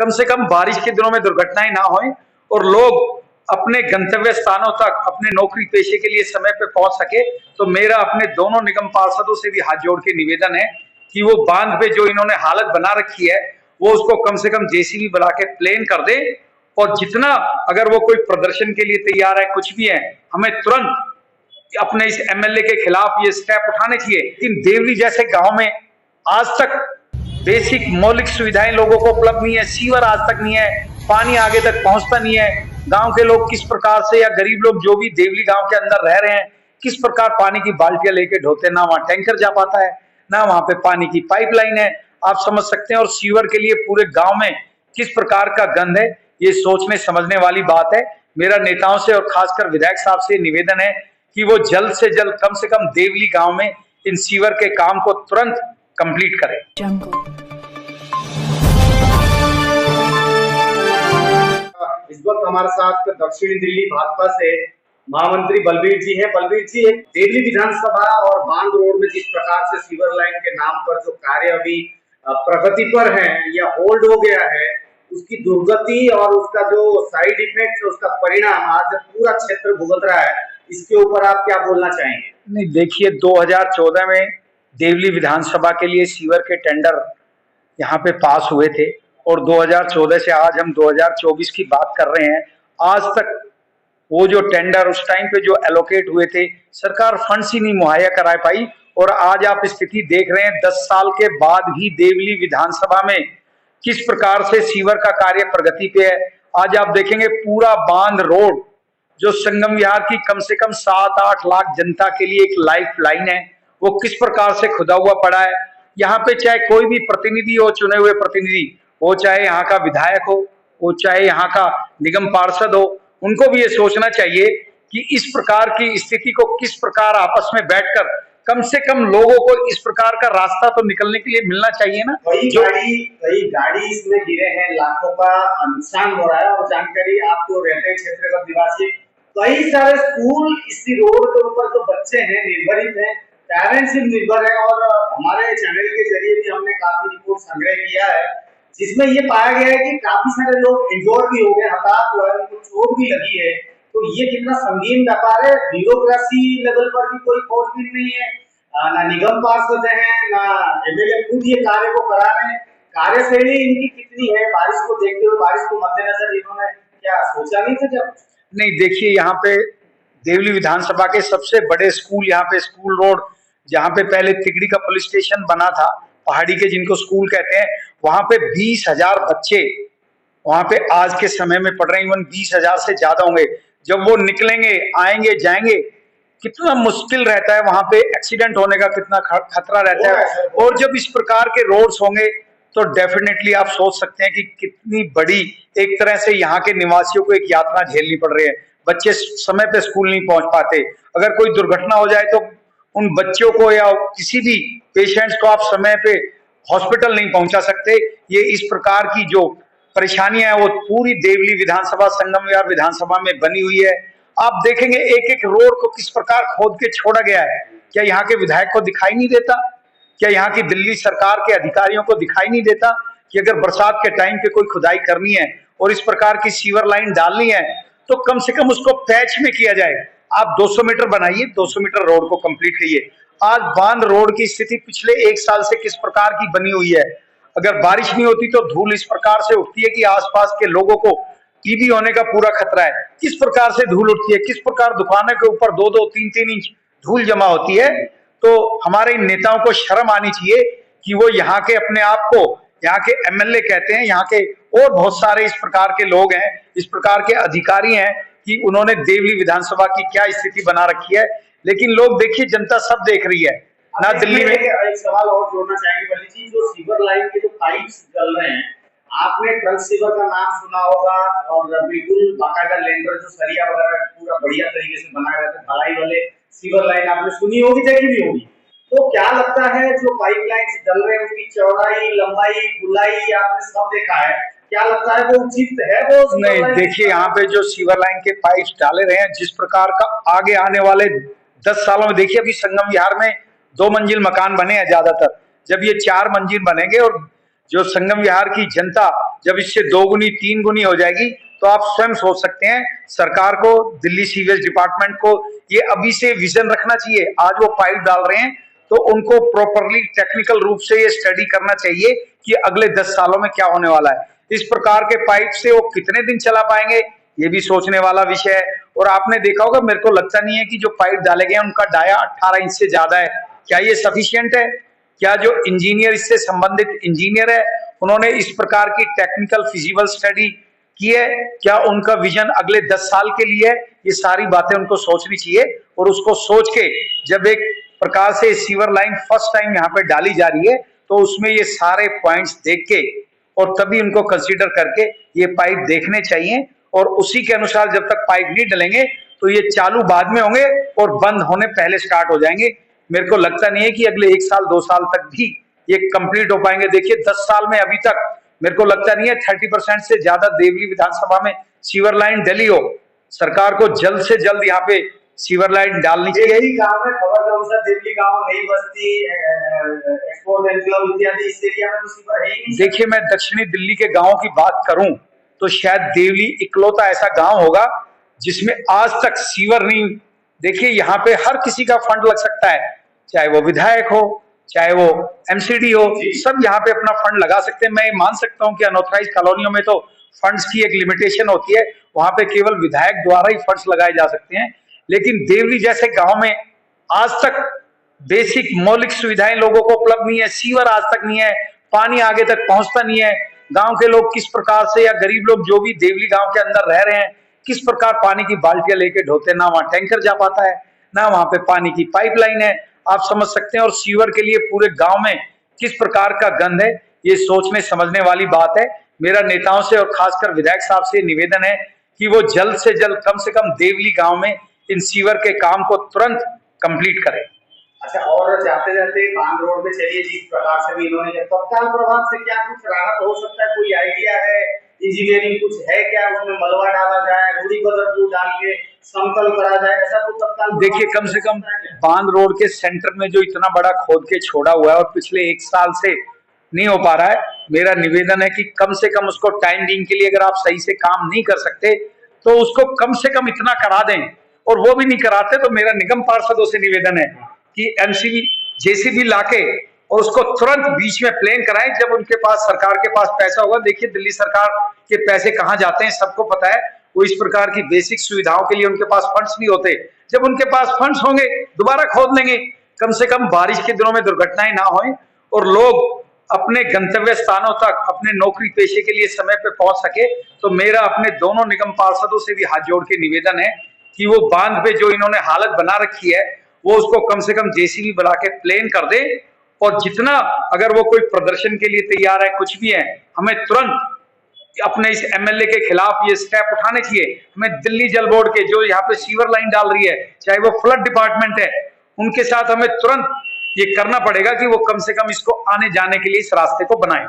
कम से कम बारिश के दिनों में दुर्घटनाएं ना हों और लोग अपने गंतव्य स्थानों तक अपने नौकरी पेशे के लिए समय पे पहुंच सके। तो मेरा अपने दोनों निगम पार्षदों से भी हाथ जोड़ के निवेदन है कि वो बांध पे जो इन्होंने हालत बना रखी है वो उसको कम से कम जेसीबी बुला के प्लेन कर दे, और जितना अगर वो कोई प्रदर्शन के लिए तैयार है, कुछ भी है, हमें तुरंत अपने इस एमएलए के खिलाफ ये स्टेप उठाने चाहिए। लेकिन देवली जैसे गांव में आज तक बेसिक मौलिक सुविधाएं लोगों को उपलब्ध नहीं है, सीवर आज तक नहीं है, पानी आगे तक पहुंचता नहीं है। गांव के लोग किस प्रकार से, या गरीब लोग जो भी देवली गांव के अंदर रह रहे हैं, किस प्रकार पानी की बाल्टियां लेके ढोते, ना वहां टैंकर जा पाता है, ना वहां पे पानी की पाइपलाइन है, आप समझ सकते हैं। और सीवर के लिए पूरे गांव में किस प्रकार का गंध है, ये सोचने समझने वाली बात है। मेरा नेताओं से और खासकर विधायक साहब से निवेदन है कि वो जल्द से जल्द कम से कम देवली गांव में इन सीवर के काम को तुरंत कंप्लीट करें। इस वक्त हमारे साथ दक्षिणी दिल्ली भाजपा से महामंत्री बलबीर जी हैं। बलबीर जी, देवली विधानसभा और बांध रोड में जिस प्रकार से सीवर लाइन के नाम पर जो कार्य अभी प्रगति पर है या होल्ड हो गया है, उसकी दुर्गति और उसका जो साइड इफेक्ट, उसका परिणाम आज पूरा क्षेत्र भुगत रहा है, इसके ऊपर आप क्या बोलना चाहेंगे? नहीं, देखिए 2014 में देवली विधानसभा के लिए सीवर के टेंडर यहाँ पे पास हुए थे और 2014 से आज हम 2024 की बात कर रहे हैं। आज तक वो जो टेंडर उस टाइम पे जो एलोकेट हुए थे, सरकार फंड्स ही नहीं मुहैया करा पाई। और आज आप स्थिति देख रहे हैं, 10 साल के बाद भी देवली विधानसभा में किस प्रकार से सीवर का कार्य प्रगति पे है। आज आप देखेंगे पूरा बांध रोड जो संगम विहार की कम से कम 7-8 लाख जनता के लिए एक लाइफ लाइन है, वो किस प्रकार से खुदा हुआ पड़ा है। यहाँ पे चाहे कोई भी प्रतिनिधि हो, चुने हुए प्रतिनिधि हो, चाहे यहाँ का विधायक हो, वो चाहे यहाँ का निगम पार्षद हो, उनको भी ये सोचना चाहिए कि इस प्रकार की स्थिति को किस प्रकार आपस में बैठकर कम से कम लोगों को इस प्रकार का रास्ता तो निकलने के लिए मिलना चाहिए ना। कई गाड़ी इसमें गिरे हैं, लाखों का नुकसान हो रहा है। और जानकारी, आप तो रहते हैं क्षेत्र का निवासी, कई सारे स्कूल इसी रोड के ऊपर जो बच्चे हैं निर्भरित हैं, पेरेंट्स निर्भर है। और हमारे चैनल के जरिए भी हमने काफी रिपोर्ट संग्रह किया है, जिसमें ये पाया गया है कि काफी सारे लोग इंजोर भी हो गए, हताहत हुए, उनको चोट भी लगी है। तो ये कितना संगीन व्यापार है। ब्यूरोक्रेसी लेवल पर भी कोई खोजबीन नहीं है, ना निगम पार्षद है, ना एमएलए खुद ये कार्य को करा रहे हैं। कार्यशैली इनकी कितनी है, बारिश को देखते हुए, बारिश को मद्देनजर इन्होंने क्या सोचा नहीं था जब? नहीं, देखिए यहाँ पे देवली विधानसभा के सबसे बड़े स्कूल, यहाँ पे स्कूल रोड, जहाँ पे पहले तिगड़ी का पुलिस स्टेशन बना था, पहाड़ी के जिनको स्कूल कहते हैं, वहां पे 20,000 बच्चे वहां पे आज के समय में पढ़ रहे हैं। इवन 20,000 से ज्यादा होंगे। जब वो निकलेंगे, आएंगे, जाएंगे, कितना मुश्किल रहता है, वहां पे एक्सीडेंट होने का कितना खतरा रहता है। और जब इस प्रकार के रोड्स होंगे तो डेफिनेटली आप सोच सकते हैं कि कितनी बड़ी एक तरह से यहाँ के निवासियों को एक यात्रा झेलनी पड़ रही है। बच्चे समय पे स्कूल नहीं पहुंच पाते, अगर कोई दुर्घटना हो जाए तो उन बच्चों को या किसी भी पेशेंट्स को आप समय पे हॉस्पिटल नहीं पहुंचा सकते। ये इस प्रकार की जो परेशानियां है वो पूरी देवली विधानसभा, संगम विहार विधानसभा में बनी हुई है। आप देखेंगे एक एक रोड को किस प्रकार खोद के छोड़ा गया है। क्या यहाँ के विधायक को दिखाई नहीं देता? क्या यहाँ की दिल्ली सरकार के अधिकारियों को दिखाई नहीं देता कि अगर बरसात के टाइम पे कोई खुदाई करनी है और इस प्रकार की सीवर लाइन डालनी है तो कम से कम उसको पैच में किया जाए। आप 200 मीटर बनाइए, 200 मीटर रोड को कंप्लीट करिए। आज बांध रोड की स्थिति पिछले 1 साल से किस प्रकार की बनी हुई है। अगर बारिश नहीं होती तो धूल इस प्रकार से उठती है कि आसपास के लोगों को टीबी होने का पूरा खतरा है। किस प्रकार से धूल उठती है, किस प्रकार दुकानों के ऊपर 2-2, 3-3 इंच धूल जमा होती है। तो हमारे इन नेताओं को शर्म आनी चाहिए कि वो यहाँ के अपने आप को यहाँ के एमएलए कहते हैं, यहाँ के और बहुत सारे इस प्रकार के लोग हैं, इस प्रकार के अधिकारी हैं कि उन्होंने देवली विधानसभा की क्या स्थिति बना रखी है। लेकिन लोग देखिए, जनता सब देख रही है ना। दिल्ली में एक सवाल और जोड़ना चाहेंगे बल्ली जी, जो सीवर लाइन के जो पाइप्स चल रहे हैं, आपने ट्रंक सीवर का नाम सुना होगा, और बिल्कुल बाकायदा लेंडर जो सरिया वगैरह पूरा बढ़िया तरीके से बनाया गया था, ढलाई वाले सीवर लाइन आपने सुनी होगी, देखी भी होगी। तो क्या लगता है जो पाइपलाइन डल रहे हैं उसकी चौड़ाई, लंबाई, गुलाई आपने सब देखा है, क्या लगता है वो उचित है? वो नहीं, देखिए यहाँ पे जो सीवर लाइन के पाइप्स डाले रहे हैं, जिस प्रकार का आगे आने वाले 10 सालों में, देखिए अभी संगम विहार में 2 मंजिल मकान बने हैं ज्यादातर। जब ये 4 मंजिल बनेंगे और जो संगम विहार की जनता जब इससे 2 गुनी 3 गुनी हो जाएगी तो आप स्वयं सोच सकते हैं, सरकार को, दिल्ली सीवेज डिपार्टमेंट को ये अभी से विजन रखना चाहिए। आज वो पाइप डाल रहे हैं तो उनको प्रॉपरली टेक्निकल रूप से ये स्टडी करना चाहिए कि अगले 10 सालों में क्या होने वाला है। इस प्रकार के पाइप से वो कितने दिन चला पाएंगे, ये भी सोचने वाला विषय है। और आपने देखा होगा, मेरे को लगता नहीं है कि जो पाइप डाले गए हैं उनका डाया 18 इंच से ज्यादा है। क्या ये सफिशिएंट है? क्या जो इंजीनियर, इससे संबंधित इंजीनियर है, उन्होंने इस प्रकार की टेक्निकल फिजिबल स्टडी की है? क्या उनका विजन अगले 10 साल के लिए है? ये सारी बातें उनको सोचनी चाहिए। और उसको सोच के जब एक प्रकार से सीवर लाइन फर्स्ट टाइम यहाँ पे डाली जा रही है तो उसमें ये सारे पॉइंट्स देख के और तभी उनको कंसीडर करके ये पाइप देखने चाहिए। और उसी के अनुसार जब तक पाइप नहीं डलेंगे तो ये चालू बाद में होंगे और बंद होने पहले स्टार्ट हो जाएंगे। मेरे को लगता नहीं है कि अगले 1 साल 2 साल तक भी ये कंप्लीट हो पाएंगे। देखिए 10 साल में अभी तक मेरे को लगता नहीं है 30% से ज्यादा देवली विधानसभा में सीवर लाइन डली हो। सरकार को जल्द से जल्द यहाँ पे सीवर लाइन डालनी चाहिए। देवली गांव में खबर देवली गांव, नई बस्ती, एक्सपोर्ट क्लब इत्यादि इस एरिया में तो सीवर है ही नहीं। देखिए मैं दक्षिणी दिल्ली के गांवों की बात करूं तो शायद देवली इकलौता ऐसा गांव होगा जिसमें आज तक सीवर नहीं। देखिए यहाँ पे हर किसी का फंड लग सकता है, चाहे वो विधायक हो, चाहे वो एमसीडी हो, सब यहाँ पे अपना फंड लगा सकते हैं। मैं मान सकता हूँ कि अनऑथराइज कॉलोनियों में तो फंड्स की एक लिमिटेशन होती है, वहां पे केवल विधायक द्वारा ही फंड्स लगाए जा सकते हैं। लेकिन देवली जैसे गांव में आज तक बेसिक मौलिक सुविधाएं लोगों को उपलब्ध नहीं है, सीवर आज तक नहीं है, पानी आगे तक पहुंचता नहीं है। गांव के लोग किस प्रकार से, या गरीब लोग जो भी देवली गांव के अंदर रह रहे हैं, किस प्रकार पानी की बाल्टियां लेके ढोते हैं। ना वहां टैंकर जा पाता है, ना वहां पे पानी की पाइपलाइन है, आप समझ सकते हैं। और सीवर के लिए पूरे गांव में किस प्रकार का गंध है, ये सोचने समझने वाली बात है। मेरा नेताओं से और खासकर विधायक साहब से निवेदन है कि वो जल्द से जल्द कम से कम देवली गांव में इन सीवर के काम को तुरंत कंप्लीट करें। अच्छा, और जाते जाते बांध रोड में चलिए, जिस प्रकार से भी इन्होंने तत्काल प्रभाव से क्या कुछ राहत हो सकता है? कोई आइडिया है? इंजीनियरिंग कुछ है क्या? उसमें मलबा डाला जाए, रूढ़ी बदर डाल के समतल करा जाए, ऐसा कुछ तत्काल? देखिए कम से कम बांध रोड के सेंटर में जो इतना बड़ा खोद के छोड़ा हुआ है और पिछले 1 साल से नहीं हो पा रहा है, मेरा निवेदन है कि कम से कम उसको टाइम बीइंग के लिए, अगर आप सही से काम नहीं कर सकते तो उसको कम से कम इतना करा दें। और वो भी नहीं कराते तो मेरा निगम पार्षदों से निवेदन है कि एमसीबी जेसीबी लाके और उसको तुरंत बीच में प्लेन कराएं जब उनके पास, सरकार के पास पैसा होगा। देखिए दिल्ली सरकार के पैसे कहां जाते हैं सबको पता है। वो इस प्रकार की बेसिक सुविधाओं के लिए उनके पास फंड्स नहीं होते। जब उनके पास फंड्स होंगे दोबारा खोद लेंगे। कम से कम बारिश के दिनों में दुर्घटनाएं ना हों और लोग अपने गंतव्य स्थानों तक अपने नौकरी पेशे के लिए समय पे पहुंच सके। तो मेरा अपने दोनों निगम पार्षदों से भी हाथ जोड़ के निवेदन है कि वो बांध पे जो इन्होंने हालत बना रखी है वो उसको कम से कम जेसीबी बुला के प्लेन कर दे। और जितना, अगर वो कोई प्रदर्शन के लिए तैयार है, कुछ भी है, हमें तुरंत अपने इस एमएलए के खिलाफ ये स्टेप उठाने चाहिए। हमें दिल्ली जल बोर्ड के जो यहाँ पे सीवर लाइन डाल रही है, चाहे वो फ्लड डिपार्टमेंट है, उनके साथ हमें तुरंत ये करना पड़ेगा कि वो कम से कम इसको आने जाने के लिए इस रास्ते को बनाएं।